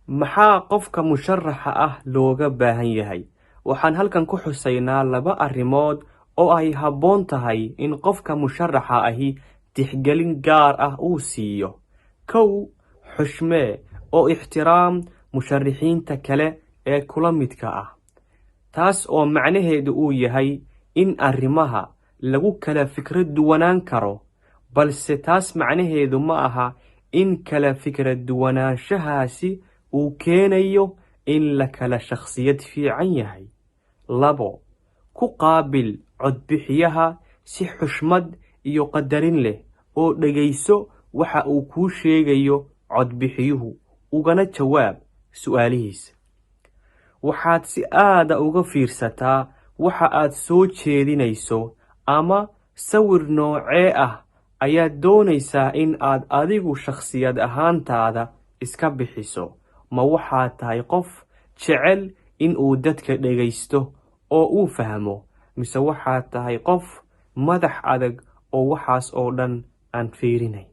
maxaa qofka musharaxa ah looga baahan yahay? Waxaan halkan ku xusaynaa laba arrimood oo ay habboon tahay in qofka musharaxa ahi tixgelin gaar ah uu siiyo. Kow, xushmee oo ixtiraam musharixiinta kale ee kula midka ah. taas oo macnaheedu uu yahay in arrimaha lagu kala fikrad duwanaan karo, balse taas macnaheedu ma aha in kala fikrad duwanaanshahaasi uu keenayo in la kala shakhsiyad fiican yahay. Labo, ku qaabil codbixiyaha si xushmad iyo qadarin leh oo dhegayso waxa uu kuu sheegayo codbixiyuhu, ugana jawaab su'aalihiisa. Waxaad si aada uga fiirsataa waxa aad soo jeedinayso, ama sawir noocee ah ayaad doonaysaa in aad adigu shakhsiyad ahaantaada iska bixiso. Ma waxaad tahay qof jecel in uu dadka dhegaysto oo uu fahmo, mise waxaad tahay qof madax adag oo waxaas oo dhan aan fiirinayn?